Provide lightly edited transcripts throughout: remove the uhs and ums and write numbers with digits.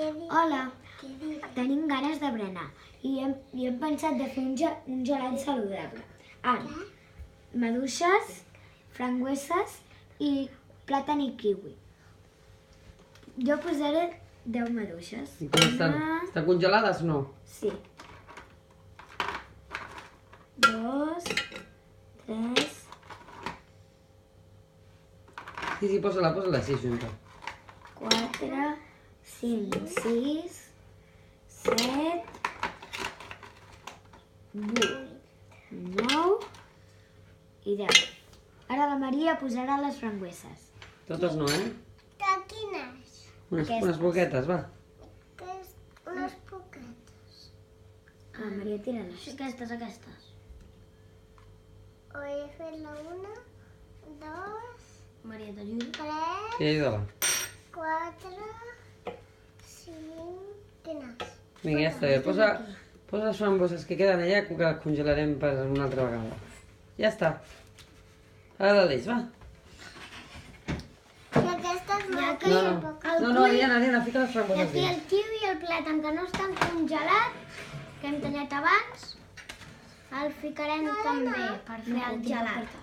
Hola, tenim ganes de berenar i hem pensat de fer un gelat saludable. Ara, maduixes, frangüeses i plàtan i kiwi. Jo posaré 10 maduixes. I com estan? Estan congelades, no? Sí. 2, 3... Sí, posa-la així junta. 4, 5, 6, 7, 8, 9 i 10. Ara la Maria posarà les frangüeses. Totes no, eh? Quines? Unes poquetes, va. Unes poquetes. Maria, tira-les. Aquestes. Ho he fet la 1, 2, Maria, t'ajudo? 3, Sí, ajuda-la. 4, 5... Quines? Vinga, ja està bé. Posa les frambueses que queden allà que les congelarem per una altra vegada. Ja està. Ara l'Aleix, va. I aquestes No, Ariana, fica les I frambueses aquí el dins. kiwi i el plàtan que no estan congelats, que hem tallat abans, el ficarem també per fer el gelat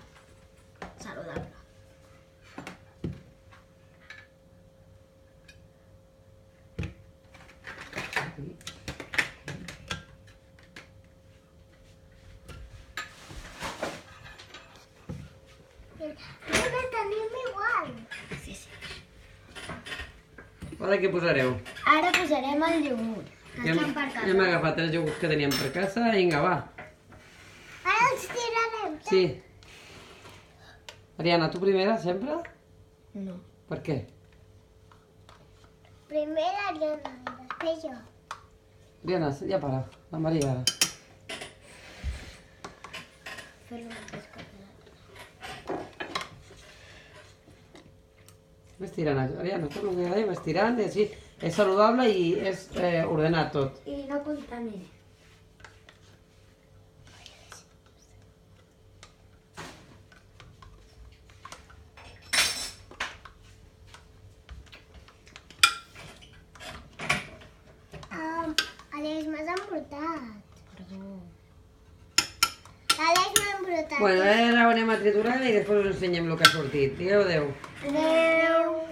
saludable. Una tenim igual. Sí. Ara què posareu? Ara posarem el iogurt, que estan per casa. Hem agafat els iogurts que teníem per casa i vinga, va. Ara els tirarem. Sí. Ariana, tu primera, sempre? No. Per què? Primer l'Ariana, després jo. Ariana, ja para. La Maria ara. Fer-lo mateix que Ves tirant, Ariana, tot el que dèiem, ves tirant, i així és saludable i és ordenat tot. I no contamina. Aleix, m'has embrutat. Aleix, m'ha embrutat. Bueno, ara ho anem a triturar i després us ensenyem el que ha sortit. Digueu adeu. Adéu.